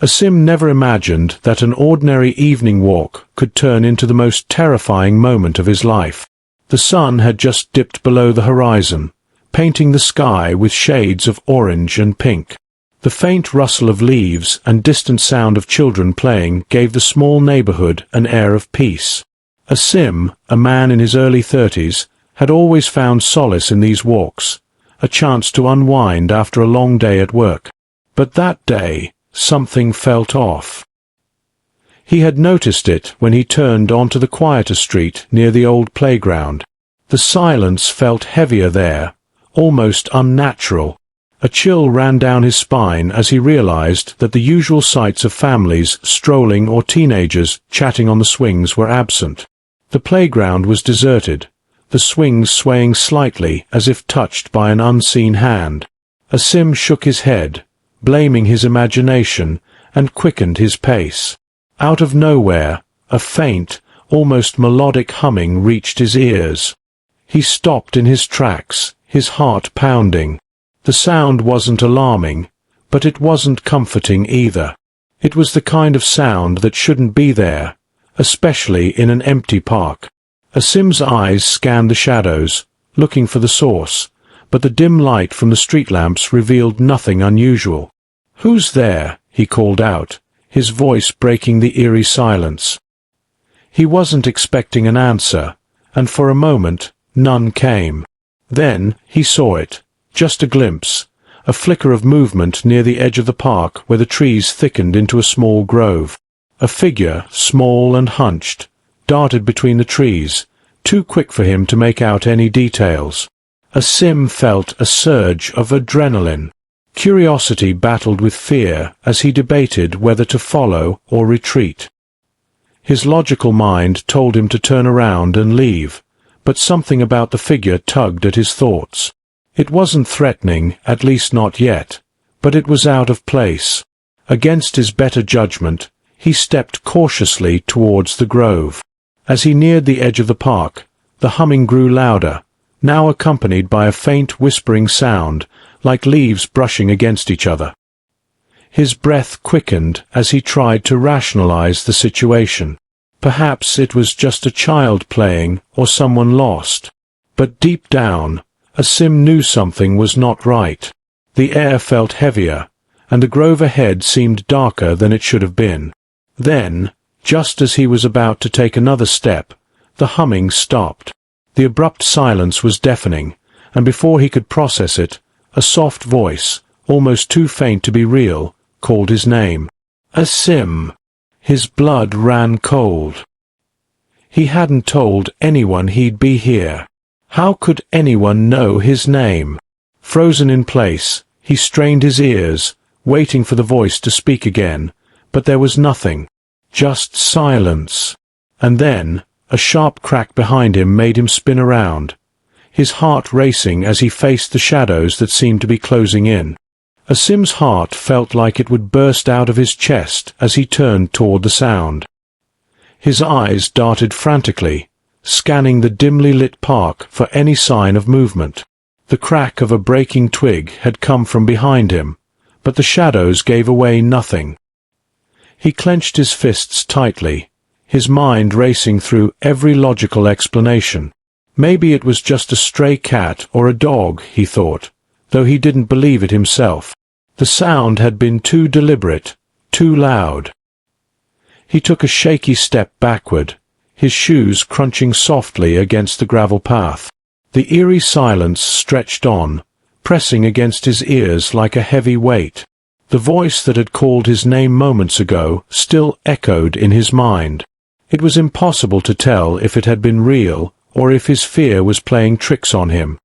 Asim never imagined that an ordinary evening walk could turn into the most terrifying moment of his life. The sun had just dipped below the horizon, painting the sky with shades of orange and pink. The faint rustle of leaves and distant sound of children playing gave the small neighborhood an air of peace. Asim, a man in his early 30s, had always found solace in these walks, a chance to unwind after a long day at work. But that day, something felt off. He had noticed it when he turned onto the quieter street near the old playground. The silence felt heavier there, almost unnatural. A chill ran down his spine as he realized that the usual sights of families strolling or teenagers chatting on the swings were absent. The playground was deserted, the swings swaying slightly as if touched by an unseen hand. Asim shook his head, blaming his imagination, and quickened his pace. Out of nowhere, a faint, almost melodic humming reached his ears. He stopped in his tracks, his heart pounding. The sound wasn't alarming, but it wasn't comforting either. It was the kind of sound that shouldn't be there, especially in an empty park. Asim's eyes scanned the shadows, looking for the source, but the dim light from the street lamps revealed nothing unusual. "Who's there?" he called out, his voice breaking the eerie silence. He wasn't expecting an answer, and for a moment, none came. Then, he saw it, just a glimpse, a flicker of movement near the edge of the park where the trees thickened into a small grove. A figure, small and hunched, darted between the trees, too quick for him to make out any details. Asim felt a surge of adrenaline. Curiosity battled with fear as he debated whether to follow or retreat. His logical mind told him to turn around and leave, but something about the figure tugged at his thoughts. It wasn't threatening, at least not yet, but it was out of place. Against his better judgment, he stepped cautiously towards the grove. As he neared the edge of the park, the humming grew louder, now accompanied by a faint whispering sound, like leaves brushing against each other. His breath quickened as he tried to rationalize the situation. Perhaps it was just a child playing or someone lost. But deep down, Asim knew something was not right. The air felt heavier, and the grove ahead seemed darker than it should have been. Then, just as he was about to take another step, the humming stopped. The abrupt silence was deafening, and before he could process it, a soft voice, almost too faint to be real, called his name. Asim. His blood ran cold. He hadn't told anyone he'd be here. How could anyone know his name? Frozen in place, he strained his ears, waiting for the voice to speak again, but there was nothing. Just silence. And then, a sharp crack behind him made him spin around, his heart racing as he faced the shadows that seemed to be closing in. Asim's heart felt like it would burst out of his chest as he turned toward the sound. His eyes darted frantically, scanning the dimly lit park for any sign of movement. The crack of a breaking twig had come from behind him, but the shadows gave away nothing. He clenched his fists tightly, his mind racing through every logical explanation. Maybe it was just a stray cat or a dog, he thought, though he didn't believe it himself. The sound had been too deliberate, too loud. He took a shaky step backward, his shoes crunching softly against the gravel path. The eerie silence stretched on, pressing against his ears like a heavy weight. The voice that had called his name moments ago still echoed in his mind. It was impossible to tell if it had been real or if his fear was playing tricks on him.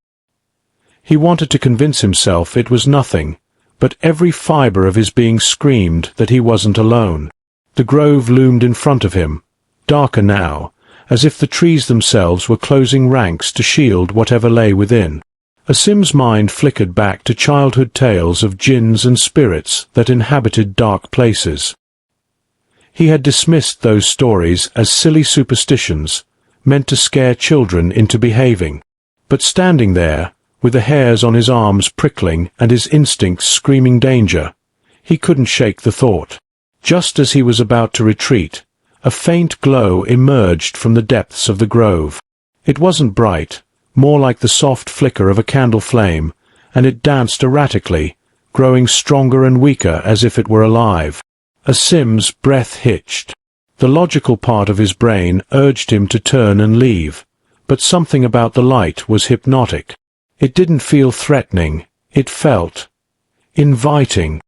He wanted to convince himself it was nothing, but every fiber of his being screamed that he wasn't alone. The grove loomed in front of him, darker now, as if the trees themselves were closing ranks to shield whatever lay within. Asim's mind flickered back to childhood tales of jinns and spirits that inhabited dark places. He had dismissed those stories as silly superstitions, meant to scare children into behaving. But standing there, with the hairs on his arms prickling and his instincts screaming danger, he couldn't shake the thought. Just as he was about to retreat, a faint glow emerged from the depths of the grove. It wasn't bright, more like the soft flicker of a candle flame, and it danced erratically, growing stronger and weaker as if it were alive. Asim's breath hitched. The logical part of his brain urged him to turn and leave, but something about the light was hypnotic. It didn't feel threatening, it felt inviting.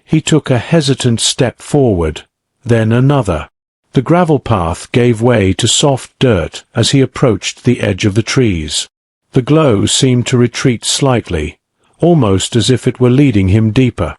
He took a hesitant step forward, then another. The gravel path gave way to soft dirt as he approached the edge of the trees. The glow seemed to retreat slightly, almost as if it were leading him deeper.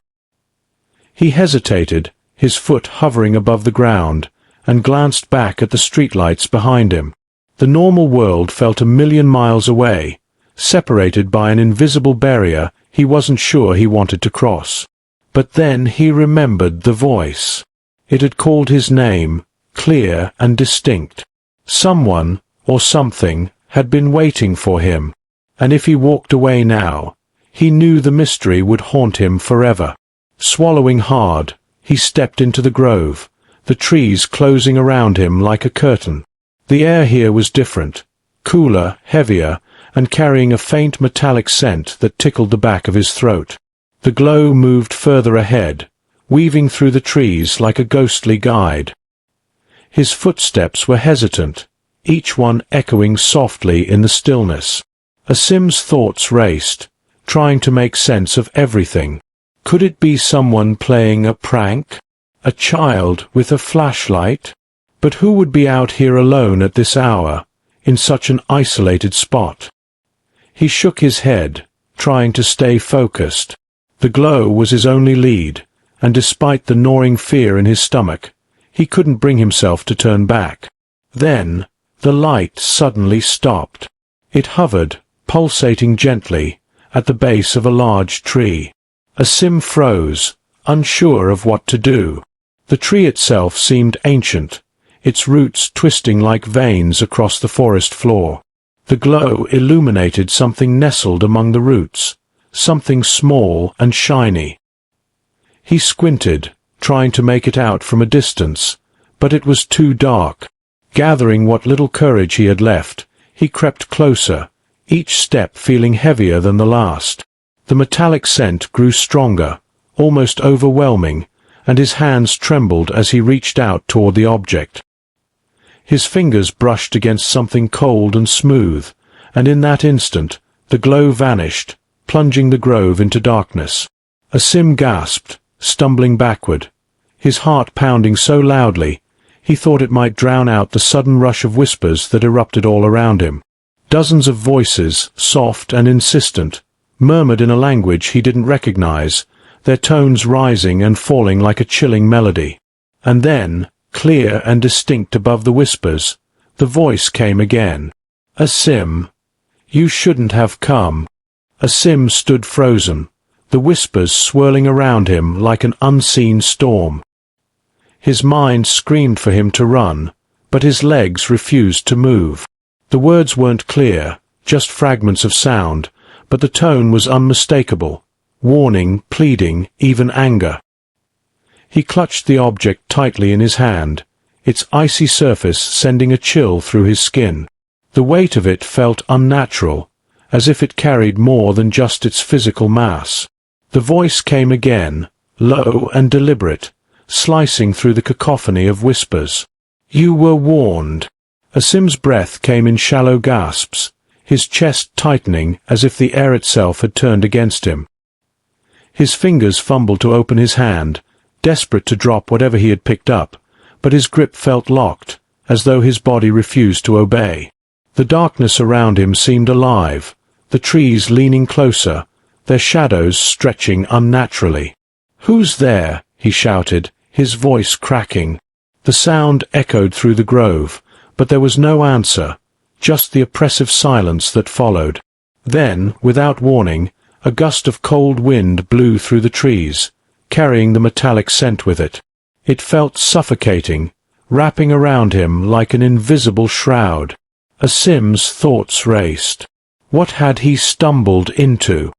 He hesitated, his foot hovering above the ground, and glanced back at the streetlights behind him. The normal world felt 1,000,000 miles away, separated by an invisible barrier he wasn't sure he wanted to cross. But then he remembered the voice. It had called his name, clear and distinct. Someone, or something, had been waiting for him, and if he walked away now, he knew the mystery would haunt him forever. Swallowing hard, he stepped into the grove, the trees closing around him like a curtain. The air here was different, cooler, heavier, and carrying a faint metallic scent that tickled the back of his throat. The glow moved further ahead, weaving through the trees like a ghostly guide. His footsteps were hesitant, each one echoing softly in the stillness. Asim's thoughts raced, trying to make sense of everything. Could it be someone playing a prank? A child with a flashlight? But who would be out here alone at this hour, in such an isolated spot? He shook his head, trying to stay focused. The glow was his only lead, and despite the gnawing fear in his stomach, he couldn't bring himself to turn back. Then, the light suddenly stopped. It hovered, pulsating gently, at the base of a large tree. Asim froze, unsure of what to do. The tree itself seemed ancient, its roots twisting like veins across the forest floor. The glow illuminated something nestled among the roots, something small and shiny. He squinted, trying to make it out from a distance, but it was too dark. Gathering what little courage he had left, he crept closer, each step feeling heavier than the last. The metallic scent grew stronger, almost overwhelming, and his hands trembled as he reached out toward the object. His fingers brushed against something cold and smooth, and in that instant, the glow vanished, plunging the grove into darkness. Asim gasped, stumbling backward, his heart pounding so loudly, he thought it might drown out the sudden rush of whispers that erupted all around him. Dozens of voices, soft and insistent, murmured in a language he didn't recognize, their tones rising and falling like a chilling melody. And then, clear and distinct above the whispers, the voice came again. "Asim, you shouldn't have come." Asim stood frozen, the whispers swirling around him like an unseen storm. His mind screamed for him to run, but his legs refused to move. The words weren't clear, just fragments of sound, but the tone was unmistakable, warning, pleading, even anger. He clutched the object tightly in his hand, its icy surface sending a chill through his skin. The weight of it felt unnatural, as if it carried more than just its physical mass. The voice came again, low and deliberate, slicing through the cacophony of whispers. "You were warned." Asim's breath came in shallow gasps, his chest tightening as if the air itself had turned against him. His fingers fumbled to open his hand, desperate to drop whatever he had picked up, but his grip felt locked, as though his body refused to obey. The darkness around him seemed alive, the trees leaning closer, their shadows stretching unnaturally. "Who's there?" he shouted, his voice cracking. The sound echoed through the grove, but there was no answer, just the oppressive silence that followed. Then, without warning, a gust of cold wind blew through the trees, carrying the metallic scent with it. It felt suffocating, wrapping around him like an invisible shroud. Asim's thoughts raced. What had he stumbled into?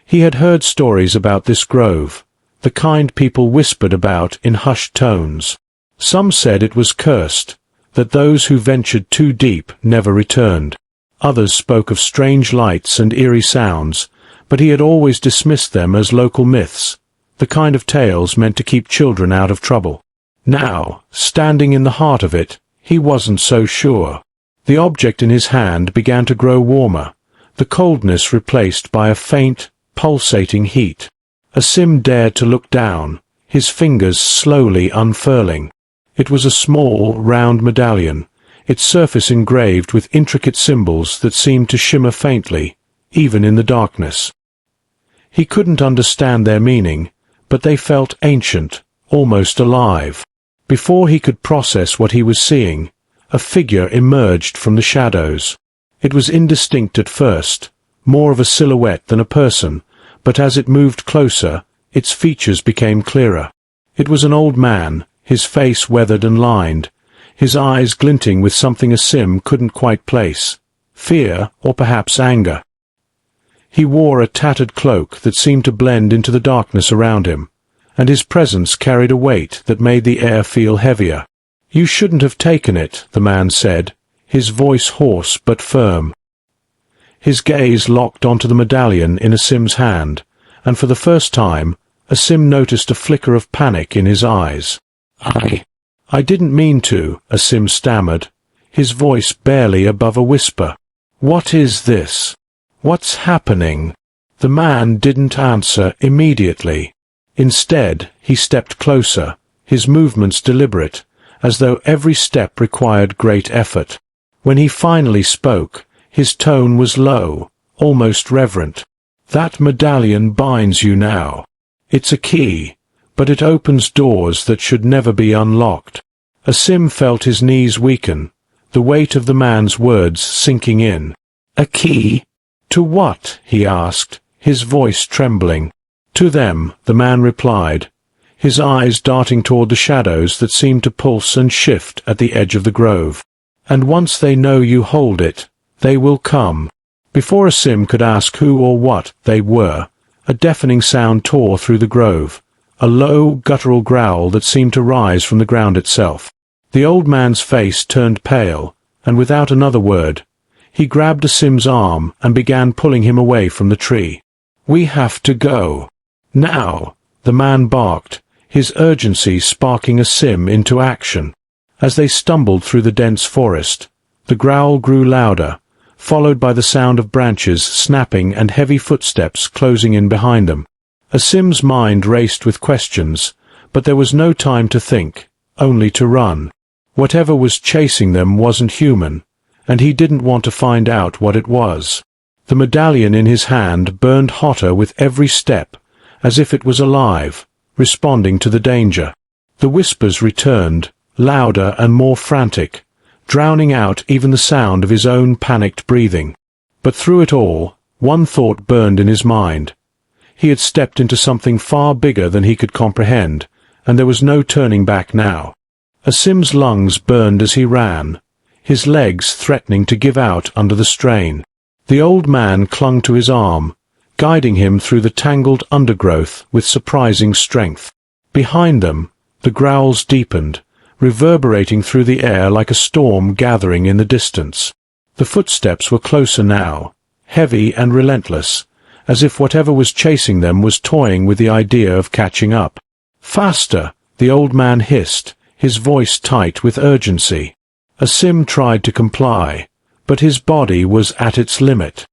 He had heard stories about this grove, the kind people whispered about in hushed tones. Some said it was cursed, that those who ventured too deep never returned. Others spoke of strange lights and eerie sounds, but he had always dismissed them as local myths, the kind of tales meant to keep children out of trouble. Now, standing in the heart of it, he wasn't so sure. The object in his hand began to grow warmer, the coldness replaced by a faint, pulsating heat. Asim dared to look down, his fingers slowly unfurling. It was a small, round medallion, its surface engraved with intricate symbols that seemed to shimmer faintly, even in the darkness. He couldn't understand their meaning, but they felt ancient, almost alive. Before he could process what he was seeing, a figure emerged from the shadows. It was indistinct at first, more of a silhouette than a person, but as it moved closer, its features became clearer. It was an old man, his face weathered and lined, his eyes glinting with something Asim couldn't quite place, fear or perhaps anger. He wore a tattered cloak that seemed to blend into the darkness around him, and his presence carried a weight that made the air feel heavier. "You shouldn't have taken it," the man said, his voice hoarse but firm. His gaze locked onto the medallion in Asim's hand, and for the first time, Asim noticed a flicker of panic in his eyes. I didn't mean to," Asim stammered, his voice barely above a whisper. "What is this? What's happening?" The man didn't answer immediately. Instead, he stepped closer, his movements deliberate, as though every step required great effort. When he finally spoke, his tone was low, almost reverent. "That medallion binds you now. It's a key, but it opens doors that should never be unlocked." Asim felt his knees weaken, the weight of the man's words sinking in. "A key? To what?" he asked, his voice trembling. "To them," the man replied, his eyes darting toward the shadows that seemed to pulse and shift at the edge of the grove. "And once they know you hold it, they will come." Before Asim could ask who or what they were, a deafening sound tore through the grove, a low, guttural growl that seemed to rise from the ground itself. The old man's face turned pale, and without another word, he grabbed Asim's arm and began pulling him away from the tree. "We have to go. Now," the man barked, his urgency sparking Asim into action. As they stumbled through the dense forest, the growl grew louder, followed by the sound of branches snapping and heavy footsteps closing in behind them. Asim's mind raced with questions, but there was no time to think, only to run. Whatever was chasing them wasn't human, and he didn't want to find out what it was. The medallion in his hand burned hotter with every step, as if it was alive, responding to the danger. The whispers returned, louder and more frantic, drowning out even the sound of his own panicked breathing. But through it all, one thought burned in his mind. He had stepped into something far bigger than he could comprehend, and there was no turning back now. Asim's lungs burned as he ran, his legs threatening to give out under the strain. The old man clung to his arm, guiding him through the tangled undergrowth with surprising strength. Behind them, the growls deepened, reverberating through the air like a storm gathering in the distance. The footsteps were closer now, heavy and relentless, as if whatever was chasing them was toying with the idea of catching up. "Faster!" the old man hissed, his voice tight with urgency. Asim tried to comply, but his body was at its limit.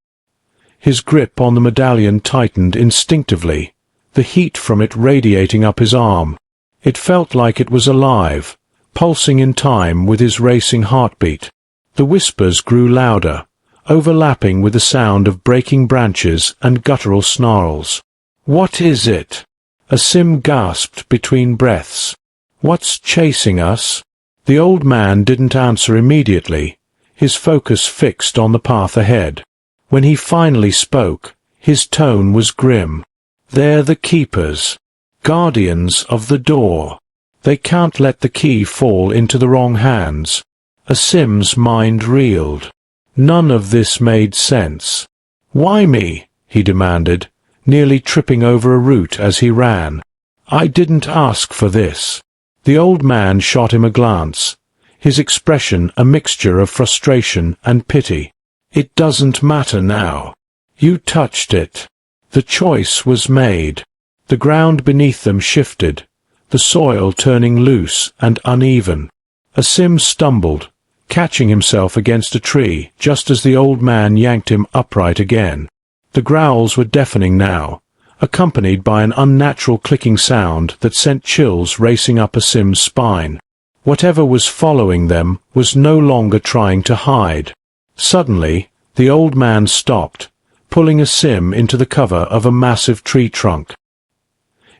His grip on the medallion tightened instinctively, the heat from it radiating up his arm. It felt like it was alive, pulsing in time with his racing heartbeat. The whispers grew louder, overlapping with the sound of breaking branches and guttural snarls. "What is it?" Asim gasped between breaths. "What's chasing us?" The old man didn't answer immediately, his focus fixed on the path ahead. When he finally spoke, his tone was grim. "They're the keepers, guardians of the door. They can't let the key fall into the wrong hands." Asim's mind reeled. None of this made sense. "Why me?" he demanded, nearly tripping over a root as he ran. "I didn't ask for this." The old man shot him a glance, his expression a mixture of frustration and pity. "It doesn't matter now. You touched it. The choice was made." The ground beneath them shifted, the soil turning loose and uneven. Asim stumbled, catching himself against a tree just as the old man yanked him upright again. The growls were deafening now, accompanied by an unnatural clicking sound that sent chills racing up Asim's spine. Whatever was following them was no longer trying to hide. Suddenly, the old man stopped, pulling Asim into the cover of a massive tree trunk.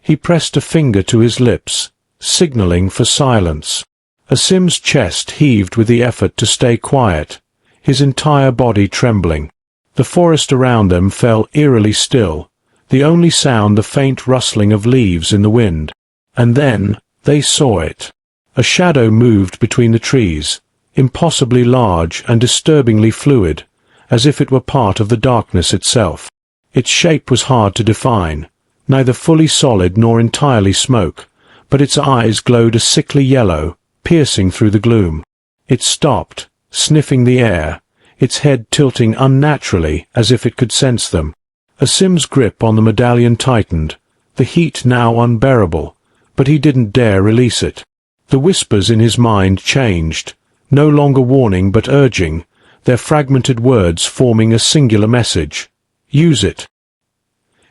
He pressed a finger to his lips, signaling for silence. Asim's chest heaved with the effort to stay quiet, his entire body trembling. The forest around them fell eerily still, the only sound the faint rustling of leaves in the wind. And then, they saw it. A shadow moved between the trees, impossibly large and disturbingly fluid, as if it were part of the darkness itself. Its shape was hard to define, neither fully solid nor entirely smoke, but its eyes glowed a sickly yellow, piercing through the gloom. It stopped, sniffing the air, its head tilting unnaturally as if it could sense them. Asim's grip on the medallion tightened, the heat now unbearable, but he didn't dare release it. The whispers in his mind changed, no longer warning but urging, their fragmented words forming a singular message. "Use it."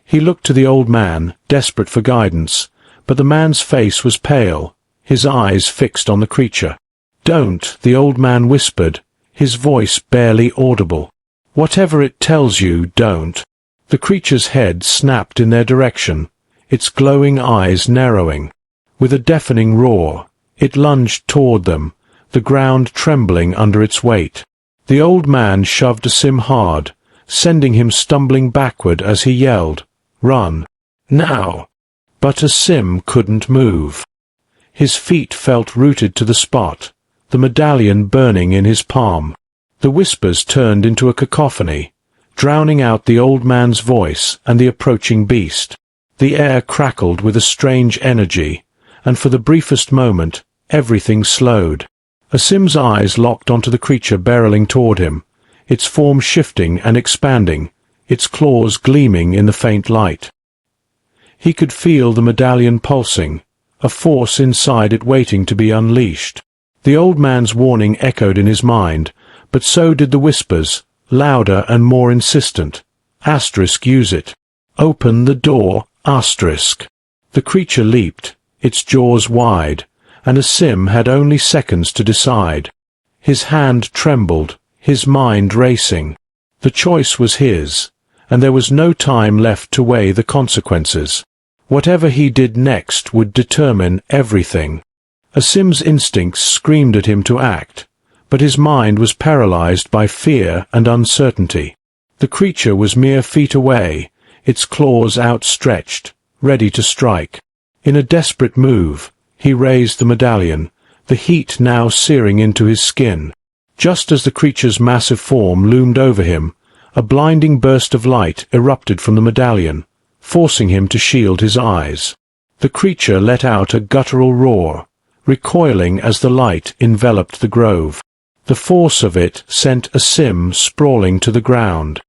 He looked to the old man, desperate for guidance, but the man's face was pale, his eyes fixed on the creature. "Don't," the old man whispered, his voice barely audible. "Whatever it tells you, don't." The creature's head snapped in their direction, its glowing eyes narrowing. With a deafening roar, it lunged toward them, the ground trembling under its weight. The old man shoved Asim hard, sending him stumbling backward as he yelled, "Run! Now!" But Asim couldn't move. His feet felt rooted to the spot, the medallion burning in his palm. The whispers turned into a cacophony, drowning out the old man's voice and the approaching beast. The air crackled with a strange energy, and for the briefest moment, everything slowed. Asim's eyes locked onto the creature barreling toward him, its form shifting and expanding, its claws gleaming in the faint light. He could feel the medallion pulsing, a force inside it waiting to be unleashed. The old man's warning echoed in his mind, but so did the whispers, louder and more insistent. "Asterisk, use it. Open the door, asterisk." The creature leaped, its jaws wide, and Asim had only seconds to decide. His hand trembled, his mind racing. The choice was his, and there was no time left to weigh the consequences. Whatever he did next would determine everything. Asim's instincts screamed at him to act, but his mind was paralyzed by fear and uncertainty. The creature was mere feet away, its claws outstretched, ready to strike. In a desperate move, he raised the medallion, the heat now searing into his skin. Just as the creature's massive form loomed over him, a blinding burst of light erupted from the medallion, forcing him to shield his eyes. The creature let out a guttural roar, recoiling as the light enveloped the grove. The force of it sent Asim sprawling to the ground.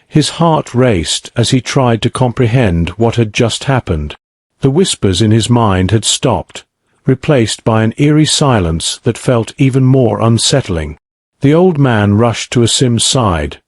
His heart raced as he tried to comprehend what had just happened. The whispers in his mind had stopped, replaced by an eerie silence that felt even more unsettling. The old man rushed to Asim's side,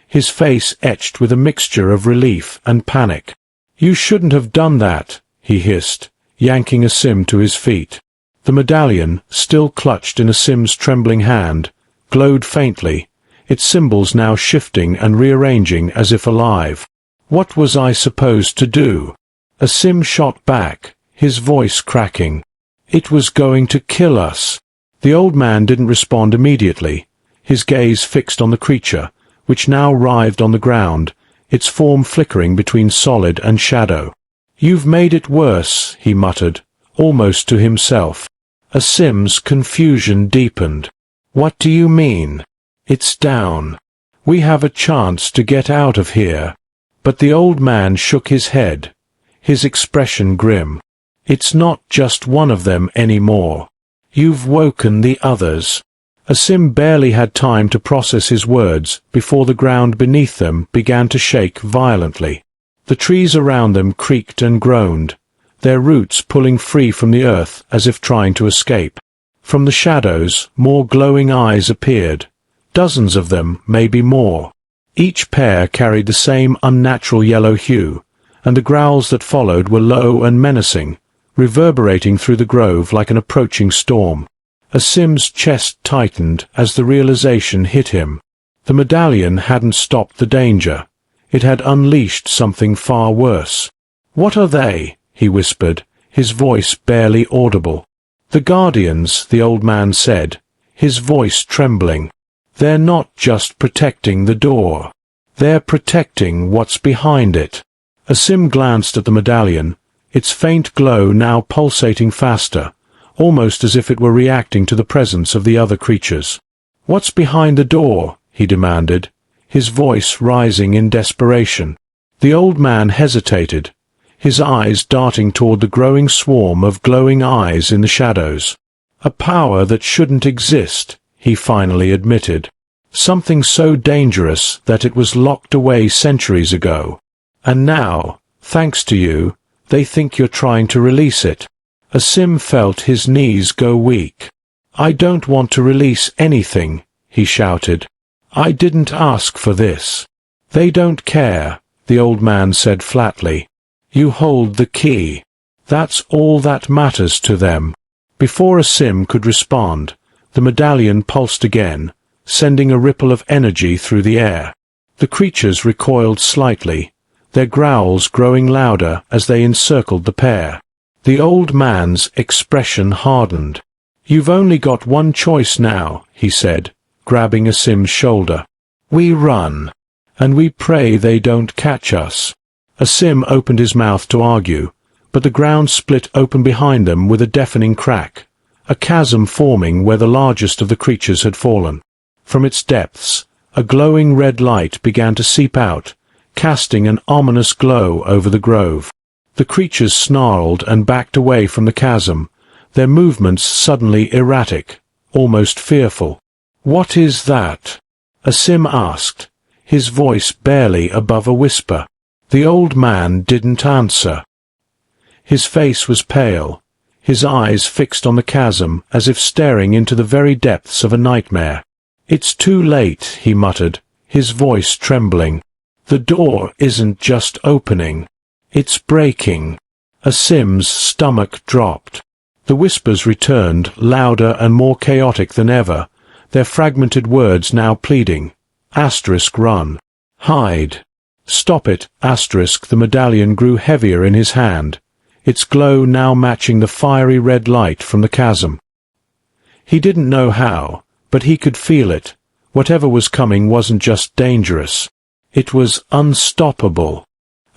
his face etched with a mixture of relief and panic. "You shouldn't have done that," he hissed, yanking Asim to his feet. The medallion, still clutched in Asim's trembling hand, glowed faintly, its symbols now shifting and rearranging as if alive. "What was I supposed to do?" Asim shot back, his voice cracking. "It was going to kill us." The old man didn't respond immediately, his gaze fixed on the creature, which now writhed on the ground, its form flickering between solid and shadow. "You've made it worse," he muttered, almost to himself. Asim's confusion deepened. "What do you mean?" "It's down. We have a chance to get out of here." But the old man shook his head, his expression grim. "It's not just one of them anymore. You've woken the others." Asim barely had time to process his words before the ground beneath them began to shake violently. The trees around them creaked and groaned, their roots pulling free from the earth as if trying to escape. From the shadows, more glowing eyes appeared, dozens of them, maybe more. Each pair carried the same unnatural yellow hue, and the growls that followed were low and menacing, reverberating through the grove like an approaching storm. Asim's chest tightened as the realization hit him. The medallion hadn't stopped the danger. It had unleashed something far worse. "What are they?" he whispered, his voice barely audible. "The Guardians," the old man said, his voice trembling. "They're not just protecting the door. They're protecting what's behind it." Asim glanced at the medallion, its faint glow now pulsating faster, almost as if it were reacting to the presence of the other creatures. "What's behind the door?" he demanded, his voice rising in desperation. The old man hesitated, his eyes darting toward the growing swarm of glowing eyes in the shadows. "A power that shouldn't exist," he finally admitted. "Something so dangerous that it was locked away centuries ago. And now, thanks to you, they think you're trying to release it." Asim felt his knees go weak. "I don't want to release anything," he shouted. "I didn't ask for this." "They don't care," the old man said flatly. "You hold the key. That's all that matters to them." Before Asim could respond, the medallion pulsed again, sending a ripple of energy through the air. The creatures recoiled slightly, their growls growing louder as they encircled the pair. The old man's expression hardened. "You've only got one choice now," he said, grabbing Asim's shoulder. "We run, and we pray they don't catch us." Asim opened his mouth to argue, but the ground split open behind them with a deafening crack, a chasm forming where the largest of the creatures had fallen. From its depths, a glowing red light began to seep out, casting an ominous glow over the grove. The creatures snarled and backed away from the chasm, their movements suddenly erratic, almost fearful. "What is that?" Asim asked, his voice barely above a whisper. The old man didn't answer. His face was pale, his eyes fixed on the chasm as if staring into the very depths of a nightmare. "It's too late," he muttered, his voice trembling. "The door isn't just opening. It's breaking." Asim's stomach dropped. The whispers returned, louder and more chaotic than ever, their fragmented words now pleading. "Run. Hide. Stop it." The medallion grew heavier in his hand, its glow now matching the fiery red light from the chasm. He didn't know how, but he could feel it. Whatever was coming wasn't just dangerous. It was unstoppable.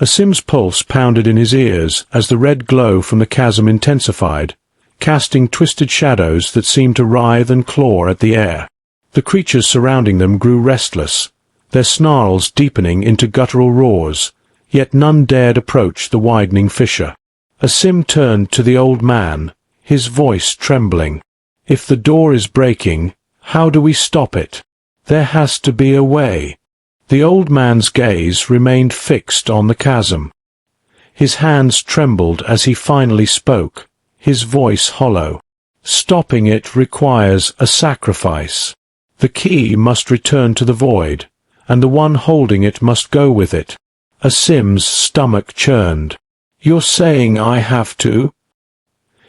Asim's pulse pounded in his ears as the red glow from the chasm intensified, casting twisted shadows that seemed to writhe and claw at the air. The creatures surrounding them grew restless, their snarls deepening into guttural roars, yet none dared approach the widening fissure. Asim turned to the old man, his voice trembling. "If the door is breaking, how do we stop it? There has to be a way." The old man's gaze remained fixed on the chasm. His hands trembled as he finally spoke, his voice hollow. "Stopping it requires a sacrifice. The key must return to the void, and the one holding it must go with it." Asim's stomach churned. "You're saying I have to?"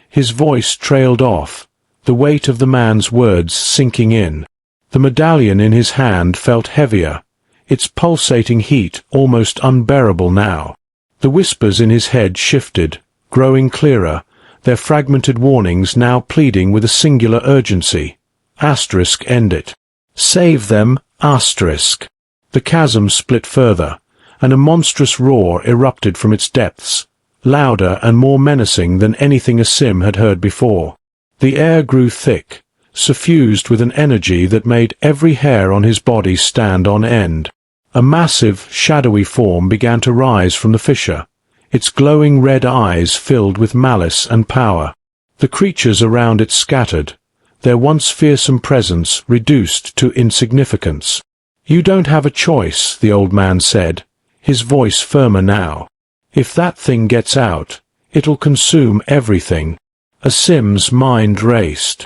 His voice trailed off, the weight of the man's words sinking in. The medallion in his hand felt heavier, its pulsating heat almost unbearable now. The whispers in his head shifted, growing clearer, their fragmented warnings now pleading with a singular urgency. End it. Save them, The chasm split further, and a monstrous roar erupted from its depths, louder and more menacing than anything Asim had heard before. The air grew thick, suffused with an energy that made every hair on his body stand on end. A massive, shadowy form began to rise from the fissure, its glowing red eyes filled with malice and power. The creatures around it scattered, their once fearsome presence reduced to insignificance. "You don't have a choice," the old man said, his voice firmer now. "If that thing gets out, it'll consume everything." Asim's mind raced.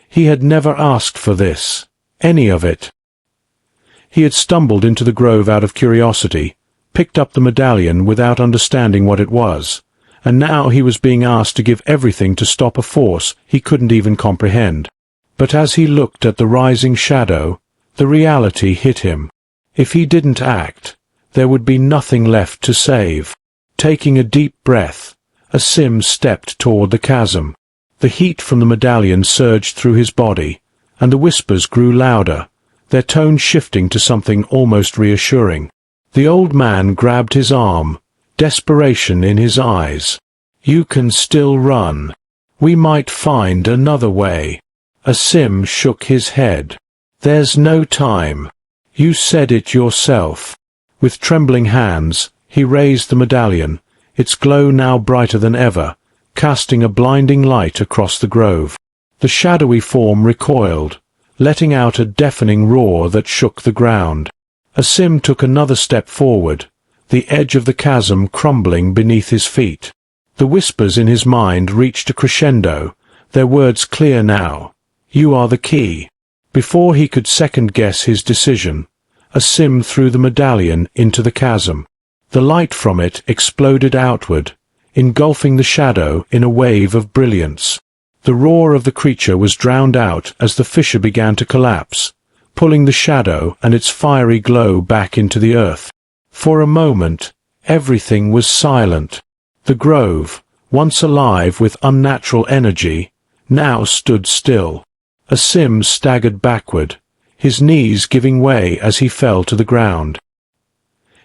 He had never asked for this, any of it. He had stumbled into the grove out of curiosity, picked up the medallion without understanding what it was, and now he was being asked to give everything to stop a force he couldn't even comprehend. But as he looked at the rising shadow, the reality hit him. If he didn't act, there would be nothing left to save. Taking a deep breath, Asim stepped toward the chasm. The heat from the medallion surged through his body, and the whispers grew louder, their tone shifting to something almost reassuring. The old man grabbed his arm, desperation in his eyes. "You can still run. We might find another way." Asim shook his head. "There's no time. You said it yourself." With trembling hands, he raised the medallion, its glow now brighter than ever, casting a blinding light across the grove. The shadowy form recoiled, letting out a deafening roar that shook the ground. Asim took another step forward, the edge of the chasm crumbling beneath his feet. The whispers in his mind reached a crescendo, their words clear now. "You are the key." Before he could second-guess his decision, Asim threw the medallion into the chasm. The light from it exploded outward, engulfing the shadow in a wave of brilliance. The roar of the creature was drowned out as the fissure began to collapse, pulling the shadow and its fiery glow back into the earth. For a moment, everything was silent. The grove, once alive with unnatural energy, now stood still. Asim staggered backward, his knees giving way as he fell to the ground.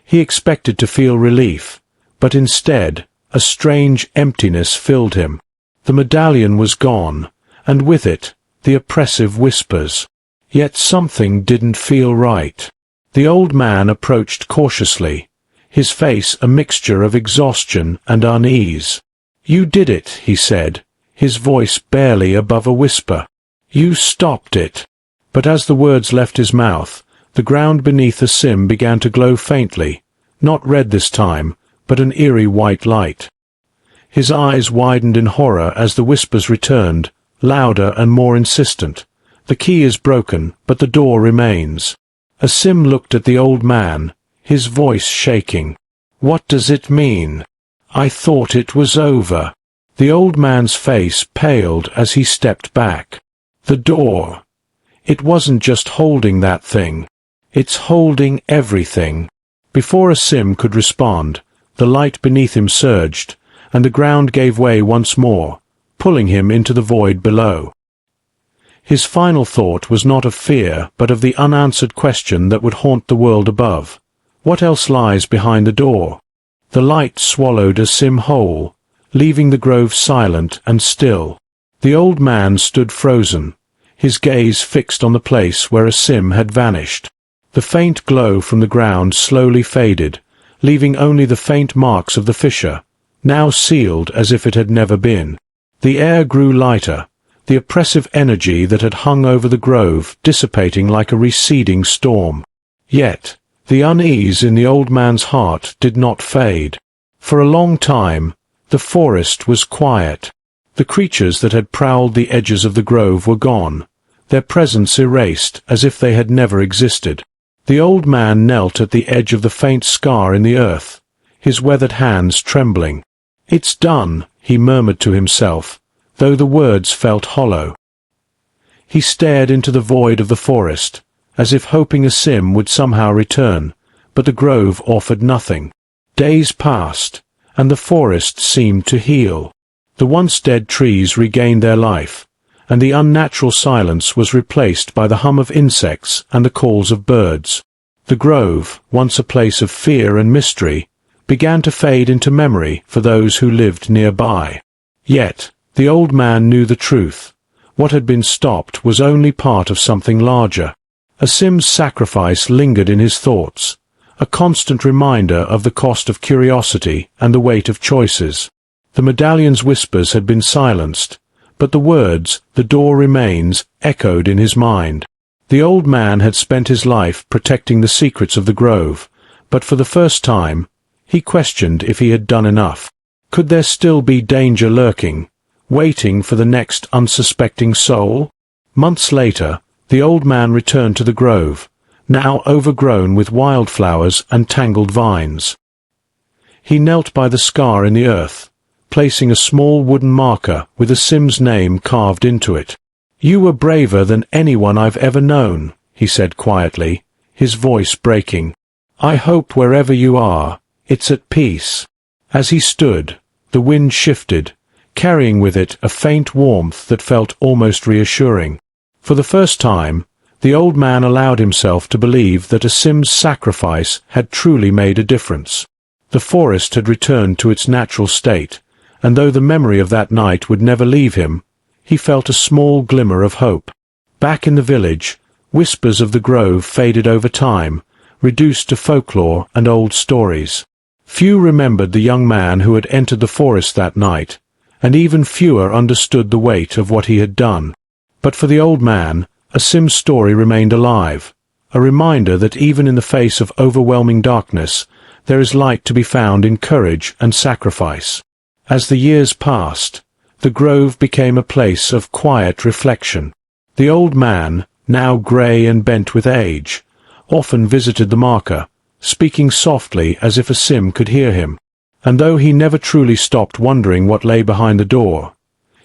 He expected to feel relief, but instead, a strange emptiness filled him. The medallion was gone, and with it, the oppressive whispers. Yet something didn't feel right. The old man approached cautiously, his face a mixture of exhaustion and unease. "You did it," he said, his voice barely above a whisper. "You stopped it." But as the words left his mouth, the ground beneath Asim began to glow faintly, not red this time, but an eerie white light. His eyes widened in horror as the whispers returned, louder and more insistent. "The key is broken, but the door remains." Asim looked at the old man, his voice shaking. "What does it mean? I thought it was over." The old man's face paled as he stepped back. The door. It wasn't just holding that thing. It's holding everything. Before Asim could respond, the light beneath him surged, and the ground gave way once more, pulling him into the void below. His final thought was not of fear, but of the unanswered question that would haunt the world above. What else lies behind the door? The light swallowed Asim whole, leaving the grove silent and still. The old man stood frozen, his gaze fixed on the place where Asim had vanished. The faint glow from the ground slowly faded, leaving only the faint marks of the fissure, now sealed as if it had never been. The air grew lighter, the oppressive energy that had hung over the grove dissipating like a receding storm. Yet, the unease in the old man's heart did not fade. For a long time, the forest was quiet. The creatures that had prowled the edges of the grove were gone, their presence erased as if they had never existed. The old man knelt at the edge of the faint scar in the earth, his weathered hands trembling. "It's done," he murmured to himself, though the words felt hollow. He stared into the void of the forest, as if hoping Asim would somehow return, but the grove offered nothing. Days passed, and the forest seemed to heal. The once dead trees regained their life, and the unnatural silence was replaced by the hum of insects and the calls of birds. The grove, once a place of fear and mystery, began to fade into memory for those who lived nearby. Yet, the old man knew the truth. What had been stopped was only part of something larger. Asim's sacrifice lingered in his thoughts, a constant reminder of the cost of curiosity and the weight of choices. The medallion's whispers had been silenced, but the words, "The door remains," echoed in his mind. The old man had spent his life protecting the secrets of the grove, but for the first time, he questioned if he had done enough. Could there still be danger lurking, waiting for the next unsuspecting soul? Months later, the old man returned to the grove, now overgrown with wildflowers and tangled vines. He knelt by the scar in the earth, placing a small wooden marker with Asim's name carved into it. "You were braver than anyone I've ever known," he said quietly, his voice breaking. "I hope wherever you are, it's at peace." As he stood, the wind shifted, carrying with it a faint warmth that felt almost reassuring. For the first time, the old man allowed himself to believe that Asim's sacrifice had truly made a difference. The forest had returned to its natural state, and though the memory of that night would never leave him, he felt a small glimmer of hope. Back in the village, whispers of the grove faded over time, reduced to folklore and old stories. Few remembered the young man who had entered the forest that night, and even fewer understood the weight of what he had done. But for the old man, Asim's story remained alive, a reminder that even in the face of overwhelming darkness, there is light to be found in courage and sacrifice. As the years passed, the grove became a place of quiet reflection. The old man, now grey and bent with age, often visited the marker, speaking softly as if Asim could hear him. And though he never truly stopped wondering what lay behind the door,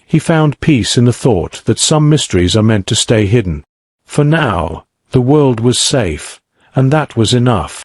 he found peace in the thought that some mysteries are meant to stay hidden. For now, the world was safe, and that was enough.